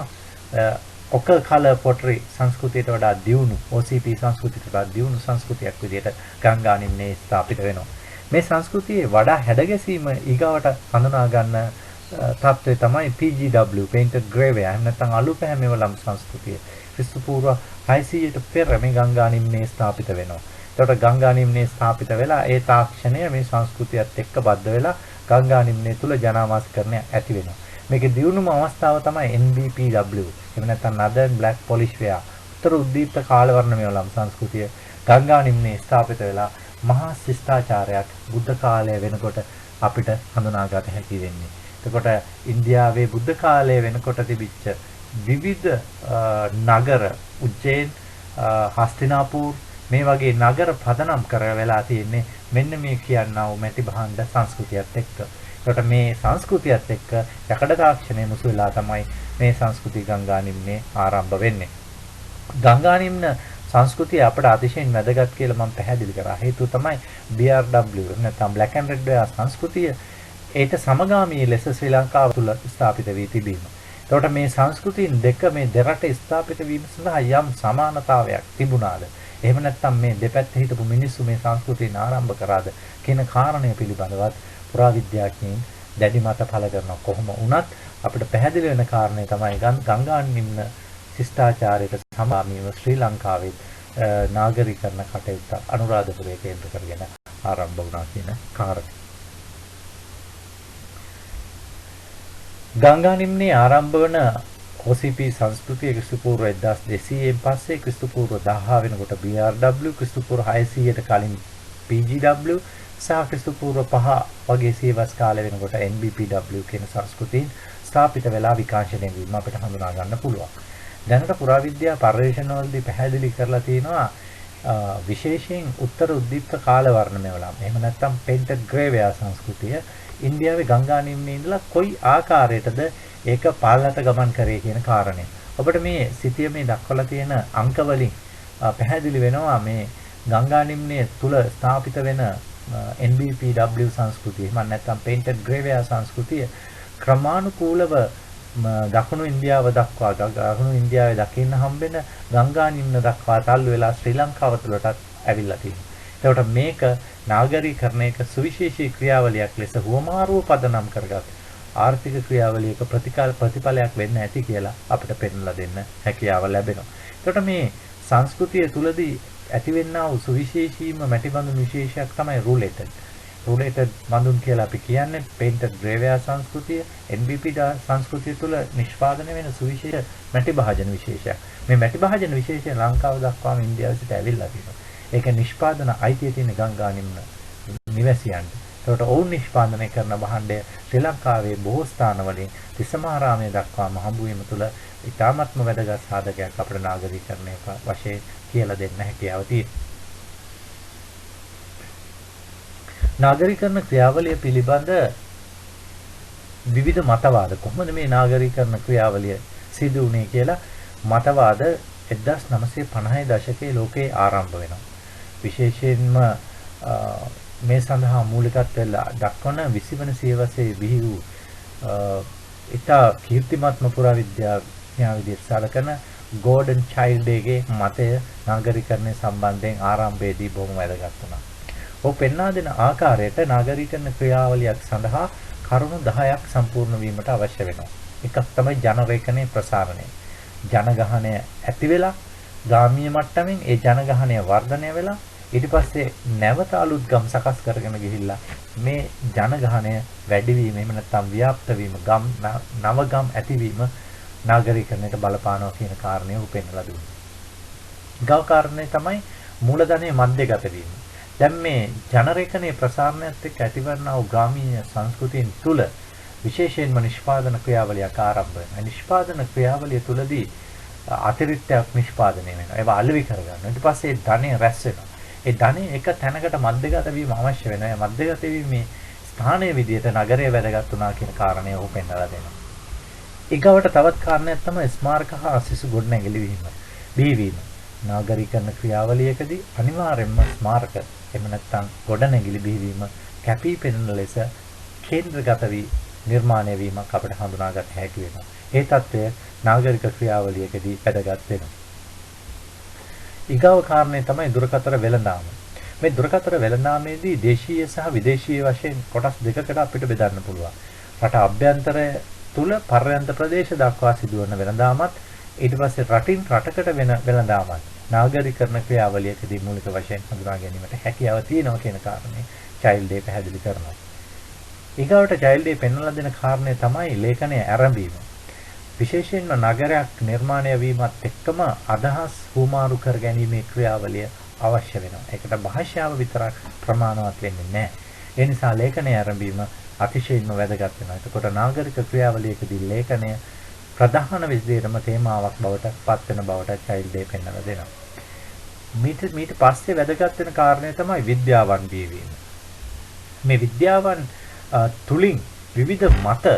ඔක කල පොටරි සංස්කෘතියට වඩා දියුණු OCP සංස්කෘතියට වඩා දියුණු සංස්කෘතියක් විදිහට ගංගා නිම්නයේ ස්ථාපිත වෙනවා. මේ සංස්කෘතියේ වඩා හැඩගැසීම ඊගාවට හඳුනා ගන්න තත්ත්වය තමයි PGW painted grey ware නැත්නම් අලු පැහැ මෙවලම් සංස්කෘතිය. ක්‍රිස්තු පූර්ව 600ට පෙර මේ ගංගා නිම්නයේ ස්ථාපිත වෙනවා. එතකොට ගංගා නිම්නයේ ස්ථාපිත වෙලා ඒ තාක්ෂණය මේ සංස්කෘතියත් එක්ක බද්ධ වෙලා ගංගා නිම්නය තුල ජනවාසකරණය ඇති වෙනවා. මේකේ දියුණුම අවස්ථාව තමයි NBPW. එහෙම නැත්නම් Northern Black Polish Ware. උත්තර උද්දීප්ත කාලවර්ණ මෙවලම් සංස්කෘතිය ගංගා නිම්නයේ ස්ථාපිත වෙලා මහා ශිෂ්ටාචාරයක් බුද්ධ කාලය වෙනකොට අපිට හඳුනාගත හැකි වෙන්නේ. එතකොට ඉන්දියාවේ බුද්ධ කාලය වෙනකොට තිබිච්ච විවිධ නගර උජ්ජේන් හස්තිනාපුර මේ වගේ නගර පදනම් කරලා තියෙන්නේ මෙන්න මේ කියනා වූ මැටි භාණ්ඩ සංස්කෘතියත් එක්ක. ඒකට මේ සංස්කෘතියත් එක්ක යකඩ තාක්ෂණය මුසු වෙලා තමයි මේ සංස්කෘතිය ගංගා නිම්නයේ ආරම්භ වෙන්නේ. ගංගා නිම්න සංස්කෘතිය අපට අතිශයින් වැදගත් කියලා මම පැහැදිලි කරා. හේතුව තමයි BRW නැත්නම් black and red ware සංස්කෘතිය ඒට සමගාමී ලෙස ශ්‍රී ලංකාව තුළ ස්ථාපිත වී තිබීම. එතකොට මේ සංස්කෘතීන් දෙක මේ දෙරට ස්ථාපිත වීම සඳහා යම් සමානතාවයක් තිබුණාද? එහෙම නැත්නම් මේ දෙපැත්තේ හිටපු මිනිස්සු මේ සංස්කෘතීන් ආරම්භ කරාද කියන කාරණය පිළිබඳවත් පුරාවිද්‍යාඥයින් දැඩි මත පළ කරන කොහොම වුණත් අපිට පැහැදිලි වෙන කාරණේ තමයි ගංගා නිම්න ශිෂ්ටාචාරයට සමගාමීව ශ්‍රී ලංකාවේ නාගරිකරණ කටයුත්ත අනුරාධපුරයේ කේන්ද්‍ර කරගෙන ආරම්භ වුණා කියන කාරණේ. ගංගා නිම්නයේ ආරම්භ වන OCP සංස්කෘතිය ක්‍රිස්තු පූර්ව 1200න් පස්සේ ක්‍රිස්තු පූර්ව 1000 වෙනකොට BRW ක්‍රිස්තු පූර්ව 600ට කලින් PGW සහ ක්‍රිස්තු පූර්ව 5 වගේ සියවස් කාලය වෙනකොට NBPW කියන සංස්කෘතීන් ස්ථාපිත වෙලා විකාශනය වීම අපිට හඳුනා ගන්න පුළුවන්. දැනට පුරාවිද්‍යා පර්යේෂණවලදී පැහැදිලි කරලා තියෙනවා විශේෂයෙන් උත්තර උද්දීප්ත කාලවර්ණ මෙවලම්. එහෙම නැත්නම් painted grey ware සංස්කෘතිය ඉන්දියාවේ ගංගා නිම්නයේ ඉඳලා කොයි ආකාරයටද ඒක පාලනට ගමන් කරේ කියන කාරණය. ඔබට මේ සිතිය මේ දක්වලා තියෙන අංක වලින් පැහැදිලි වෙනවා මේ ගංගා නිම්නයේ තුල ස්ථාපිත වෙන NBPW සංස්කෘතිය. එහෙම නැත්නම් painted grey ware සංස්කෘතිය ක්‍රමානුකූලව දකුණු ඉන්දියාව දක්වා දකුණු ඉන්දියාවේ දකින්න හම්බෙන ගංගා නිම්න දක්වා තල්ලු වෙලා ශ්‍රී ලංකාව තුළටත් ඇවිල්ලා තියෙනවා. එතකොට මේක නාගරීකරණයක සුවිශේෂී ක්‍රියාවලියක් ලෙස හුවමාරුව පදනම් කරගත් ආර්ථික ක්‍රියාවලියක ප්‍රතිඵලයක් වෙන්න ඇති කියලා අපිට පෙන්වලා දෙන්න හැකියාව ලැබෙනවා. එතකොට මේ සංස්කෘතිය තුලදී ඇතිවෙනා වූ සුවිශේෂීම මැටිබඳුන් විශේෂයක් තමයි රුලෙටඩ්. රුලෙටඩ් බඳුන් කියලා අපි කියන්නේ painted grey ware සංස්කෘතිය NBP සංස්කෘතිය තුල නිෂ්පාදනය වෙන සුවිශේෂ මැටි භාජන විශේෂයක්. මේ මැටි භාජන විශේෂය ලංකාව දක්වාම ඉන්දියාව සිට ඇවිල්ලා තියෙනවා. ඒක නිෂ්පාදන අයිතිය තියෙන ගංගා නිම්න නිවැසියන්ට. ඒකට ඔවුන් නිෂ්පාදනය කරන භාණ්ඩය ශ්‍රී ලංකාවේ බොහෝ ස්ථානවලින් තිසමාරාමයේ දක්වාම හම්බ වීම තුළ ඉතාමත්ම වැදගත් සාධකයක් අපේ නාගරීකරණය වශයෙන් කියලා දෙන්න හැකියාව තියෙනවා. නාගරීකරණ ක්‍රියාවලිය පිළිබඳ විවිධ මතවාද කොහොමද මේ නාගරීකරණ ක්‍රියාවලිය සිදු වුනේ කියලා මතවාද 1950 දශකයේ ලෝකේ ආරම්භ වෙනවා. විශේෂයෙන්ම මේ සඳහා මූලිකත්වය දක්වන 20 වන සියවසේ බිහි වූ ඉතා කීර්තිමත්ම පුරාවිද්‍යාඥයා විදිහට සැලකෙන ගෝඩන් චයිල්ඩ්ගේ මතය නාගරිකරණය සම්බන්ධයෙන් ආරම්භයේදී බොහොම වැදගත් වුණා. ඔහු පෙන්වා දෙන ආකාරයට නාගරිකරණ ක්‍රියාවලියක් සඳහා කරුණු 10ක් සම්පූර්ණ වීමට අවශ්‍ය වෙනවා. එකක් තමයි ජනරේඛනයේ ප්‍රසාරණය. ජනගහනය ඇති වෙලා ගාමීය මට්ටමින් ඒ ජනගහනය වර්ධනය වෙලා ඊට පස්සේ නැවත අලුත් ගම් සකස් කරගෙන ගිහිල්ලා මේ ජනගහනය වැඩි වීම එහෙම නැත්නම් ව්‍යාප්ත වීම ගම් නව ගම් ඇතිවීම නාගරිකරණයට බලපානවා කියන කාරණය උ පෙන්වලා දුන්නා. ගව කාරණේ තමයි මූලධනයේ මධ්‍යගත වීම. දැන් මේ ජනරේඛනයේ ප්‍රසාරණයත් එක්ක ඇතිවන්නා වූ ග්‍රාමීය සංස්කෘතියන් තුල විශේෂයෙන්ම නිෂ්පාදන ක්‍රියාවලියක් ආරම්භ වෙනවා. නිෂ්පාදන ක්‍රියාවලිය තුලදී අතිරික්තයක් නිෂ්පාදනය වෙනවා. ඒවා අලෙවි කරගන්නවා. ඊට පස්සේ ධනෙ රැස් වෙනවා. ඒ ධනෙ එක තැනකට මධ්‍යගත වීම අවශ්‍ය වෙනවා. ඒ මධ්‍යගත වීමේ ස්ථානයේ විදිහට නගරය වැදගත් වුණා කියන කාරණය ඔහු පෙන්වලා දෙනවා. ඊගවට තවත් කාරණයක් තමයි ස්මාරක හා සිසු ගොඩනැගිලි වීම. බිහිවීම. නාගරිකරණ ක්‍රියාවලියකදී අනිවාර්යයෙන්ම ස්මාරක එහෙම නැත්නම් ගොඩනැගිලි බිහිවීම කැපී පෙනෙන ලෙස කේන්ද්‍රගත වී නිර්මාණය වීමක් අපිට හඳුනාගත හැකි වෙනවා. ඒ తත්වය නාගරික ක්‍රියාවලියකදී වැදගත් වෙනවා. ඊගව කාරණේ තමයි දුරකථන වෙළඳාම. මේ දුරකථන වෙළඳාමේදී දේශීය සහ විදේශීය වශයෙන් කොටස් දෙකකට අපිට බෙදන්න පුළුවන්. රට අභ්‍යන්තරය තුල පර්යන්ත ප්‍රදේශ දක්වා සිදුවන වෙළඳාමත් ඊට පස්සේ රටින් රටකට වෙන වෙළඳාමත් නාගරිකරණ ක්‍රියාවලියකදී මූලික වශයෙන් හඳුනා ගැනීමට හැකියාව තියෙනවා කියන කාරණේ චයිල්ඩ් ඩේ පැහැදිලි කරනවා. ඊගවට චයිල්ඩ් ඩේ පෙන්වලා දෙන කාරණේ තමයි ලේඛනය ආරම්භීම. විශේෂයෙන්ම නගරයක් නිර්මාණය වීමත් එක්කම අදහස් හුමාරු කර ගැනීමේ ක්‍රියාවලිය අවශ්‍ය වෙනවා. ඒකට භාෂාව විතරක් ප්‍රමාණවත් වෙන්නේ නැහැ. ඒ නිසා ලේඛනය ආරම්භීම අතිශයින්ම වැදගත් වෙනවා. එතකොට නාගරික ක්‍රියාවලියකදී ලේඛනය ප්‍රධාන විදිහටම තේමාවක් බවට පත් වෙන බවට චයිල්ඩ් ඩේ පෙන්වලා දෙනවා. මීට පස්සේ වැදගත් වෙන කාරණය තමයි විද්‍යාවන් බිහිවීම. මේ විද්‍යාවන් තුලින් විවිධ මත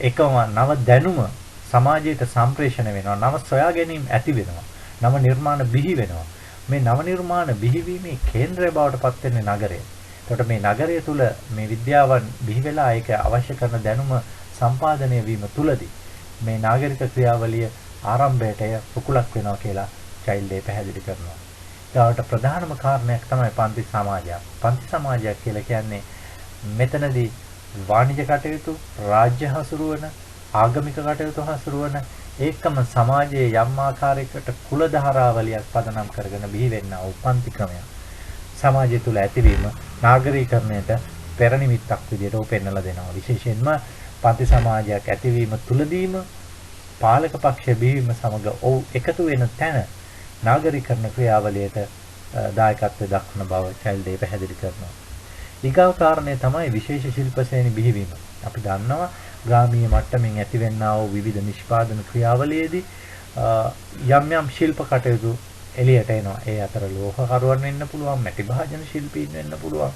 එකම නව දැනුම සමාජයට සම්ප්‍රේෂණය වෙනවා. නව සොයා ගැනීම ඇති වෙනවා. නව නිර්මාණ බිහි වෙනවා. මේ නව නිර්මාණ බිහිවීමේ කේන්ද්‍රය බවට පත් වෙන්නේ නගරය. එතකොට මේ නගරය තුල මේ විද්‍යාවන් බිහි වෙලා ඒක අවශ්‍ය කරන දැනුම සම්පාදනය වීම තුලදී මේ නාගරික ක්‍රියාවලිය ආරම්භයට රුකුලක් වෙනවා කියලා චයිල්ඩ් ඩේ පැහැදිලි කරනවා. ඊට ප්‍රධානම කාරණයක් තමයි පන්ති සමාජයක්. පන්ති සමාජයක් කියලා කියන්නේ මෙතනදී වාණිජ කටයුතු, රාජ්‍ය හසුරුවන, ආගමික කටයුතු හසුරුවන ඒකම සමාජයේ යම් ආකාරයකට කුල ධාරාවලියක් පදනම් කරගෙන බිහි වෙන්නා වූ පන්ති ක්‍රමයක්. සමාජය තුල ඇතිවීම නාගරිකරණයට පෙර නිමිත්තක් විදිහට උපෙන්නලා දෙනවා. විශේෂයෙන්ම පන්ති සමාජයක් ඇතිවීම තුලදීම පාලක පක්ෂය බිහිවීම සමග ඔව් එකතු වෙන තැන නාගරිකරණ ක්‍රියාවලියට දායකත්වය දක්වන බව චයිල්ඩ් ඩේ පැහැදිලි කරනවා. ඊගව කාරණේ තමයි විශේෂ ශිල්ප ශ්‍රේණි බිහිවීම. අපි දන්නවා ග්‍රාමීය මට්ටමින් ඇතිවෙනා වූ විවිධ නිෂ්පාදන ක්‍රියාවලියේදී යම් ශිල්ප කටයුතු එළියට එනවා. ඒ අතර ලෝහකරුවන් වෙන්න පුළුවන්, මැටි භාජන ශිල්පීන් වෙන්න පුළුවන්,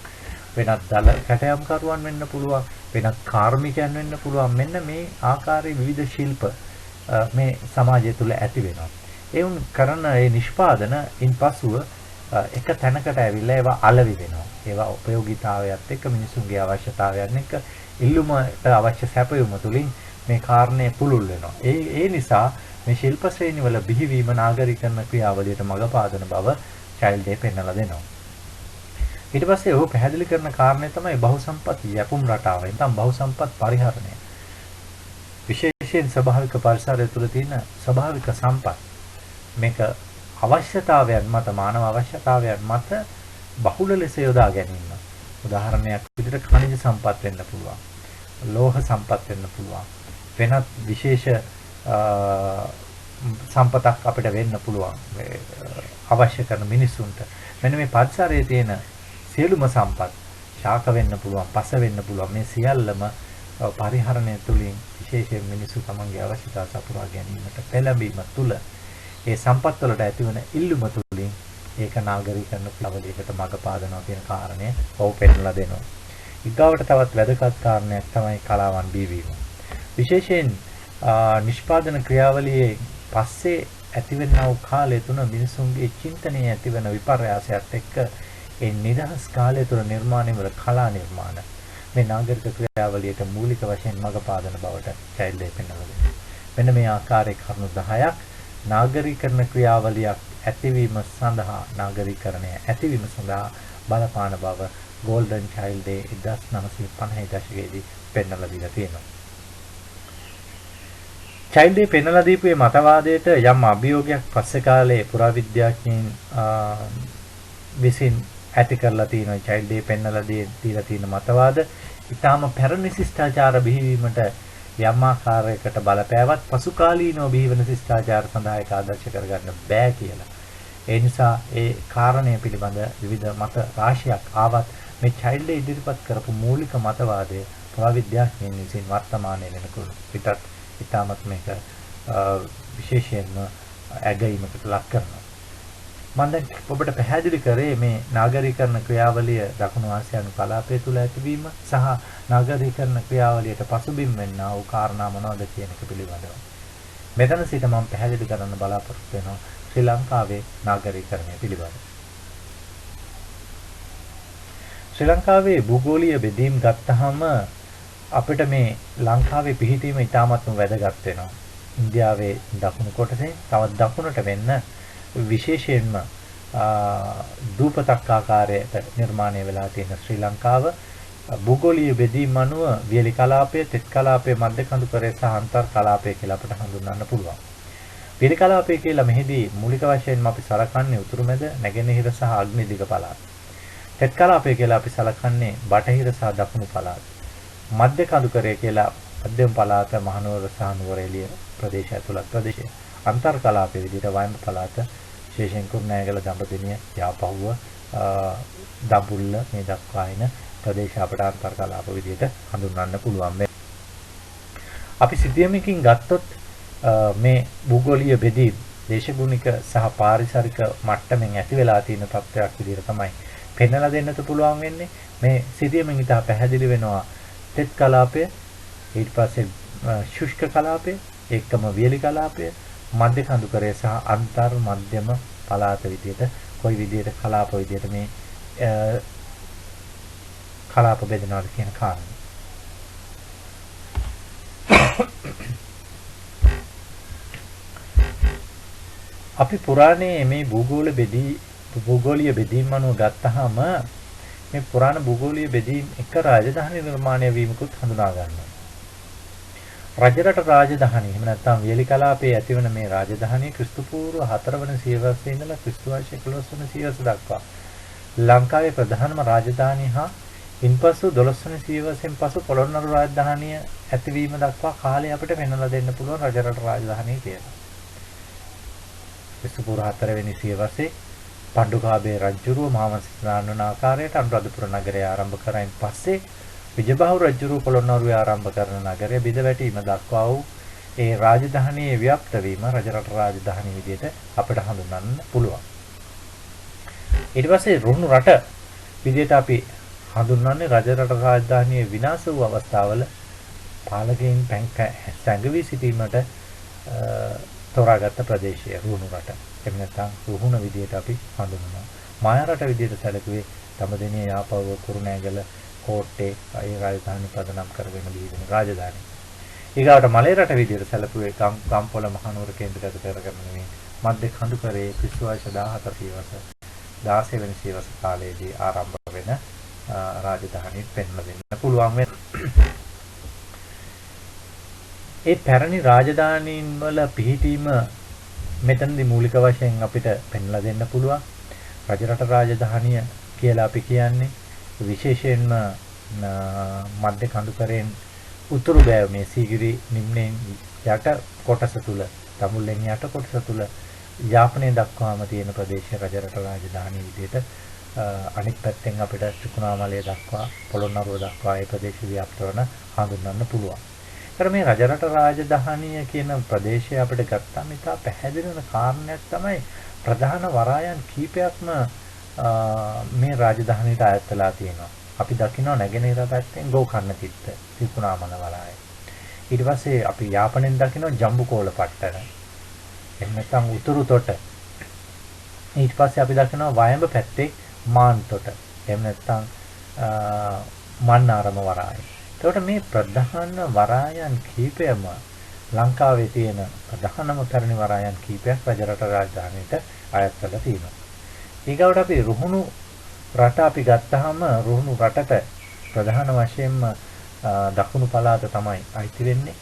වෙනත් දල කැටයම් කරුවන් වෙන්න පුළුවන්, වෙනත් කාර්මිකයන් වෙන්න පුළුවන්. මෙන්න මේ ආකාරයේ විවිධ ශිල්ප මේ සමාජය තුළ ඇති වෙනවා. ඒ උන් කරන ඒ නිෂ්පාදන ඉන්පසුව එක තැනකට ඇවිල්ලා ඒවා අලෙවි වෙනවා. ඒවා ප්‍රයෝගිතාවයත් එක්ක මිනිසුන්ගේ අවශ්‍යතාවයන් එක්ක ඉල්ලුමට අවශ්‍ය සැපයුම තුලින් මේ කාරණේ පුළුල් වෙනවා. ඒ නිසා මේ ශිල්ප ශ්‍රේණිවල බිහිවීම නාගරිකරණ ක්‍රියාවලියට මඟ පාදන බව චයිල්ඩ් ඩේ පෙන්වලා දෙනවා. ඊට පස්සේ ਉਹ පැහැදිලි කරන කාරණේ තමයි බහුසම්පත් යැපුම් රටාව. නැත්නම් බහුසම්පත් පරිහරණය. විශේෂයෙන් ස්වභාවික පරිසරය තුළ තියෙන ස්වභාවික සම්පත් මේක අවශ්‍යතාවයන් මත මානව අවශ්‍යතාවයන් මත බහුල ලෙස යොදා ගැනීම. උදාහරණයක් විදිහට ඛනිජ සම්පත් වෙන්න පුළුවන්. ලෝහ සම්පත් වෙන්න පුළුවන්. වෙනත් විශේෂ සම්පතක් අපිට වෙන්න පුළුවන්. අවශ්‍ය කරන මිනිසුන්ට. මෙන්න මේ පරිසරයේ තියෙන සියලුම සම්පත් ශාක වෙන්න පුළුවන්, පස වෙන්න පුළුවන්. මේ සියල්ලම පරිහරණය තුලින් විශේෂයෙන් මිනිසු තමන්ගේ අවශ්‍යතා සපුරා ගැනීමට පෙළඹීම තුල ඒ සම්පත් වලට ඇතිවන ඉල්ලුම තුලින් ඒක නාගරිකරණ ක්‍රියාවලියකට මඟ පාදනවා කියන කාරණය ඔව් පෙන්වලා දෙනවා. ඊගාවට තවත් වැදගත් කාරණයක් තමයි කලාවන් බිහිවීම. විශේෂයෙන් නිෂ්පාදන ක්‍රියාවලියේ පස්සේ ඇතිවෙනා වූ කාලය තුන මිනිසුන්ගේ චින්තනයේ ඇතිවන විපර්යාසයත් එක්ක ඒ නිදහස් කාලය තුල නිර්මාණය වල කලා නිර්මාණ මේ නාගරික ක්‍රියාවලියට මූලික වශයෙන් මඟ පාදන බවට චයිල්ඩ් ඩේ පෙන්වලා දෙනවා. මෙන්න මේ ආකාරයේ කරුණු 10ක් නාගරිකරණ ක්‍රියාවලියක් ඇතිවීම සඳහා නාගරිකරණය ඇතිවීම සඳහා බලපාන බව Golden Child Day 1950 දශකයේදී පෙන්වලා දීලා තියෙනවා. Child Day පෙන්වලා දීපු මේ මතවාදයට යම් අභියෝගයක් පස්සේ කාලේ පුරාවිද්‍යාඥයින් විසින් ඇති කරලා තියෙනවා. Child Day පෙන්වලා දීලා තියෙන මතවාද ඊටාම පැරණි ශිෂ්ටාචාර බිහිවීමට යම් ආකාරයකට බලපෑවත් පසුකාලීනව බිහිවන ශිෂ්ටාචාර සඳහා ඒක ආදර්ශ කරගන්න බෑ කියලා. ඒ නිසා ඒ කාරණය පිළිබඳ විවිධ මත රාශියක් ආවත් මේ Child Day ඉදිරිපත් කරපු මූලික මතවාදය පුරාවිද්‍යාඥයින් විසින් වර්තමානයේ වෙනකොට පිටත් ඊටමත් මේක විශේෂයෙන්ම ඇගීමකට ලක් කරනවා. මම දැන් ඔබට පැහැදිලි කරේ මේ නාගරීකරණ ක්‍රියාවලිය දකුණු ආසියානු කලාපය තුළ ඇතිවීම සහ නාගරීකරණ ක්‍රියාවලියට පසුබිම් වෙන්නා වූ කාරණා මොනවද කියන එක පිළිබඳව. මෙතන සිට මම පැහැදිලි කරන්න බලාපොරොත්තු වෙනවා ශ්‍රී ලංකාවේ නාගරීකරණය පිළිබඳව. ශ්‍රී ලංකාවේ භූගෝලීය බෙදීම් ගත්තහම අපිට මේ ලංකාවේ පිහිටීම ඉතාමත්ම වැදගත් වෙනවා. ඉන්දියාවේ දකුණු කොටසේ තවත් දකුණට වෙන්න විශේෂයෙන්ම දූපතක් ආකාරයට නිර්මාණය වෙලා තියෙන ශ්‍රී ලංකාව භූගෝලීය බෙදීම් අනුව වියලි කලාපය, තෙත් කලාපය, මධ්‍ය කඳුකරය සහ අන්තර් කලාපය කියලා අපිට හඳුන්වන්න පුළුවන්. වියලි කලාපය කියලා මෙහිදී මූලික වශයෙන්ම අපි සලකන්නේ උතුරු මැද, නැගෙනහිර සහ අග්නිදිග පළාත්. තෙත් කලාපය කියලා අපි සලකන්නේ බටහිර සහ දකුණු පළාත්. මධ්‍ය කඳුකරය කියලා මධ්‍යම පළාත, මහනුවර සහ නුවරඑළිය ප්‍රදේශය ඇතුළත් ප්‍රදේශය. අන්තර් කලාපය විදිහට වයඹ පළාත, විශේෂයෙන් කුරුණෑගල, දඹදෙණිය, යාපහුව, දඹුල්ල මේ දක්වා එන ප්‍රදේශ අපට අන්තර් කලාප විදිහට හඳුන්වන්න පුළුවන්. අපි සිතියමකින් ගත්තොත් මේ භූගෝලීය බෙදීම් දේශගුණික සහ පාරිසරික මට්ටමින් ඇති වෙලා තියෙන තත්ත්වයක් විදිහට තමයි පෙන්වලා දෙන්නත් පුළුවන් වෙන්නේ. මේ සිතියමෙන් ඉතා පැහැදිලි වෙනවා තෙත් කලාපය, ඊට පස්සේ ශුෂ්ක කලාපය, ඒකම වියලි කලාපය, මධ්‍ය කඳුකරය සහ අන්තර් මධ්‍යම පළාත විදිහට කොයි විදිහට කලාප විදිහට මේ කලාප බෙදනවාද කියන කාරණය. අපි පුරාණයේ මේ භූගෝලීය බෙදීම් අනුව ගත්තාම මේ පුරාණ භූගෝලීය බෙදීම් එක රාජධානි නිර්මාණය වීමකුත් හඳුනා ගන්නවා. රජරට රාජධානි එහෙම නැත්නම් වියලි කලාපයේ ඇතිවන මේ රාජධානිය ක්‍රිස්තු පූර්ව 4 වන සියවසේ ඉඳලා ක්‍රිස්තු වර්ෂ 11 වන සියවස දක්වා ලංකාවේ ප්‍රධානම රාජධානිය හා ඉන්පසු 12 වන සියවසෙන් පසු පොළොන්නරු රාජධානිය ඇතිවීම දක්වා කාලය අපිට පෙන්වලා දෙන්න පුළුවන් රජරට රාජධානිය කියලා. ක්‍රිස්තු පූර්ව 4 වෙනි සියවසේ පණ්ඩුකාභය රජුරුව මහාවංශිකයන් වන ආකාරයට අනුරාධපුර නගරය ආරම්භ කරයින් පස්සේ විජයබාහු රජුරුව පොළොන්නරුවේ ආරම්භ කරන නගරය බිඳවැටීම දක්වා වූ ඒ රාජධානියේ ව්‍යාප්ත වීම රජරට රාජධානිය විදිහට අපිට හඳුන්වන්න පුළුවන්. ඊට පස්සේ රුහුණු රට විදිහට අපි හඳුන්වන්නේ රජරට රාජධානියේ විනාශ වූ අවස්ථාවල පාලකයන් සැඟවී සිටීමට තෝරාගත් ප්‍රදේශය රුහුණු රට. එහෙම නැත්නම් රුහුණ විදිහට අපි හඳුන්වනවා. මායා රට විදිහට සැලකුවේ දඹදෙණිය, යාපහුව, කුරුණෑගල, කෝට්ටේ අය රාජධානි පදනම් කරගෙන දීගෙන රාජධානි. ඊගාවට මලේ රට විදිහට සැලකුවේ ගම්පොළ මහනුවර කේන්ද්‍රගත කරගෙන මේ මධ්‍ය කඳුකරේ ක්‍රිස්තු වර්ෂ 14 සියවස 16 වෙනි සියවස කාලයේදී ආරම්භ වෙන රාජධානිය පෙන්වලා දෙන්න පුළුවන් වෙන. ඒ පැරණි රාජධානීන් වල පිහිටීම මෙතනදී මූලික වශයෙන් අපිට පෙන්වලා දෙන්න පුළුවන්. රජරට රාජධානිය කියලා අපි කියන්නේ විශේෂයෙන්ම මධ්‍ය කඳුකරෙන් උතුරු බෑව මේ සීගිරි නිම්නයෙන් යට කොටස තුල, තමුල්ලෙන් යට කොටස තුල යාපනයේ දක්වාම තියෙන ප්‍රදේශය රජරට රාජධානිය විදිහට අනිත් පැත්තෙන් අපිට ත්‍රිකුණාමලය දක්වා, පොළොන්නරුව දක්වා ඒ ප්‍රදේශ ව්‍යාප්ත වන හඳුන්වන්න පුළුවන්. ඒතර මේ රජරට රාජධානිය කියන ප්‍රදේශය අපිට ගත්තාම ඉතා පැහැදිලි වෙන කාරණයක් තමයි ප්‍රධාන වරායන් කීපයක්ම මේ රාජධානියට අයත් වෙලා තියෙනවා. අපි දකිනවා නැගෙනහිර පැත්තෙන් ගෝකර්ණතිත්ත, ත්‍රිකුණාමල වරාය. ඊට පස්සේ අපි යාපනයෙන් දකිනවා ජම්බුකෝල පට්ටන. එහෙම නැත්නම් උතුරු තොට. ඊට පස්සේ අපි දකිනවා වයඹ පැත්තේ මාන් තොට. එහෙම නැත්නම් මන්නාරම වරාය. එතකොට මේ ප්‍රධාන වරායන් කීපයම ලංකාවේ තියෙන ප්‍රධානම පැරණි වරායන් කීපයක් රජරට රාජධානියට අයත් කරලා තියෙනවා. ඊගවට අපි රුහුණු රට අපි ගත්තාම රුහුණු රටට ප්‍රධාන වශයෙන්ම දකුණු පළාත තමයි අයිති වෙන්නේ.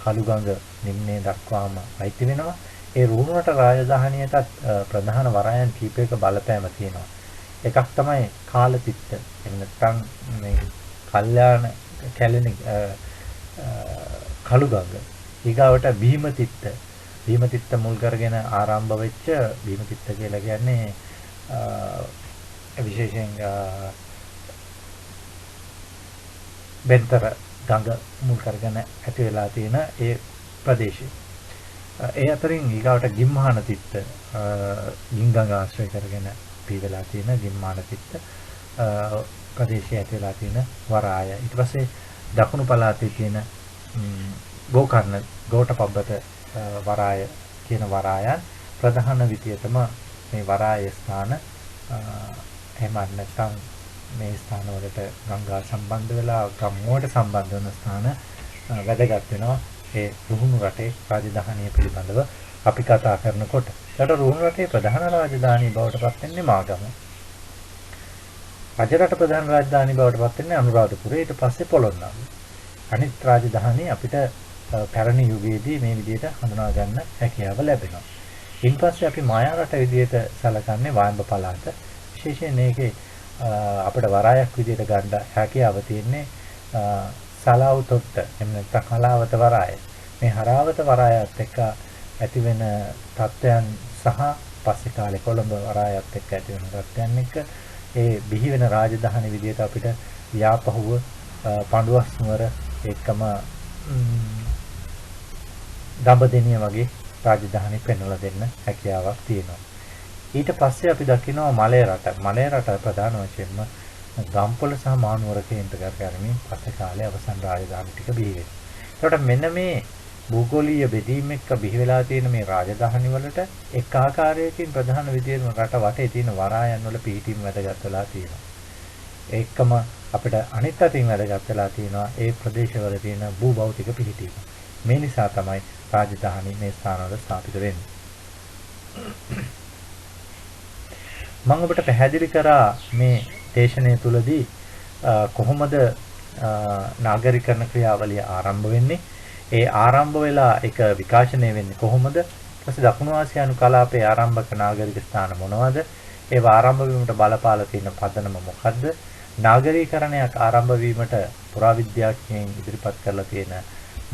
කළුගඟ නිම්නයේ දක්වාම අයිති වෙනවා. ඒ රුහුණු රට රාජධානියටත් ප්‍රධාන වරායන් කීපයක බලපෑම තියෙනවා. එකක් තමයි කාලතිත්ත. එහෙම නැත්නම් මේ කල්යාණ කැලණි කළුගඟ. ඊගාවට භීමතිත්ත. භීමතිත්ත මුල් කරගෙන ආරම්භ වෙච්ච භීමතිත්ත කියලා කියන්නේ විශේෂයෙන් බෙන්තර ගඟ මුල් කරගෙන ඇති වෙලා තියෙන ඒ ප්‍රදේශය. ඒ අතරින් ඊගාවට ගිම්හාන තිත්ත ගින්ගඟ ආශ්‍රය කරගෙන පිහිටලා තියෙන ගිම්හාන තිත්ත ප්‍රදේශයේ ඇති වෙලා තියෙන වරාය. ඊට පස්සේ දකුණු පළාතේ තියෙන ගෝකර්ණ ගෝඨපබ්බත වරාය කියන වරායන් ප්‍රධාන විදියටම මේ වරාය ස්ථාන එහෙම නැත්නම් මේ ස්ථාන වලට ගංගා සම්බන්ධ වෙලා ගම්මුවට සම්බන්ධ වෙන ස්ථාන වැදගත් වෙනවා. ඒ රුහුණු රටේ රාජධානිය පිළිබඳව අපි කතා කරනකොට. ඒකට රුහුණු රටේ ප්‍රධාන රාජධානිය බවට පත් වෙන්නේ මාගම. රජරට ප්‍රධාන රාජධානිය බවට පත් වෙන්නේ අනුරාධපුරය. ඊට පස්සේ පොළොන්නරුව. අනිත් රාජධානිය අපිට පැරණි යුගයේදී මේ විදිහට හඳුනා ගන්න හැකියාව ලැබෙනවා. ඉන්පස්සේ අපි මායා රට විදිහට සැලකන්නේ වායඹ පළාත. විශේෂයෙන් මේකේ අපිට වරායක් විදිහට ගන්න හැකියාව තියෙන්නේ සලාව් තොට්ට. එහෙම නැත්නම් හලාවත වරාය. මේ හරාවත වරායත් එක්ක ඇති වෙන තත්ත්වයන් සහ පස්සේ කාලේ කොළඹ වරායත් එක්ක ඇති වෙන තත්ත්වයන් එක්ක ඒ බිහි වෙන රාජධානි විදිහට අපිට යාපහුව පඬුවස් නුවර එක්කම දඹදෙනිය වගේ රාජධානි පෙන්වලා දෙන්න හැකියාවක් තියෙනවා. ඊට පස්සේ අපි දකිනවා මලය රට. මලය රට ප්‍රධාන වශයෙන්ම ගම්පොළ සහ මානුවර කේන්ද්‍ර කරගැනීමෙන් පස්සේ කාලේ අවසන් රාජධානි ටික බිහි වෙනවා. ඒකට මෙන්න මේ භූගෝලීය බෙදීම් එක්ක බිහි වෙලා තියෙන මේ රාජධානි වලට එක් ආකාරයකින් ප්‍රධාන විදියට රට වටේ තියෙන වරායන් වල පිහිටීම් වැදගත් වෙලා තියෙනවා. ඒකම අපිට අනිත් අතින් වැදගත් වෙලා තියෙනවා ඒ ප්‍රදේශවල තියෙන භූභෞතික පිහිටීම. මේ නිසා තමයි රාජධානි මේ ස්ථානවල ස්ථාපිත වෙන්නේ. මම ඔබට පැහැදිලි කරා මේ දේශනය තුලදී කොහොමද නාගරිකරණ ක්‍රියාවලිය ආරම්භ වෙන්නේ? ඒ ආරම්භ වෙලා ඒක විකාශනය වෙන්නේ කොහොමද? ඊපස්සේ දකුණු ආසියානු කලාපයේ ආරම්භක නාගරික ස්ථාන මොනවද? ඒවා ආරම්භ වීමට බලපාලා තියෙන පදනම මොකද්ද? නාගරීකරණයක් ආරම්භ වීමට පුරාවිද්‍යාඥයන් ඉදිරිපත් කරලා තියෙන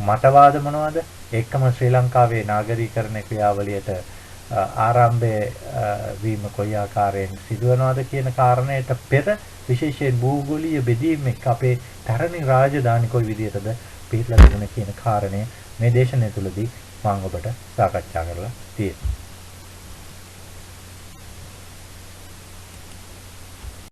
මතවාද මොනවද? ඒකම ශ්‍රී ලංකාවේ නාගරීකරණ ක්‍රියාවලියට ආරම්භය වීම කොයි ආකාරයෙන් සිදුවනවද කියන කාරණයට පෙර විශේෂයෙන් භූගෝලීය බෙදීම් එක්ක අපේ තරණි රාජධානි කොයි විදිහටද පිළිලා තිබුණේ කියන කාරණය මේ දේශනය තුළදී මම ඔබට සාකච්ඡා කරලා තියෙනවා.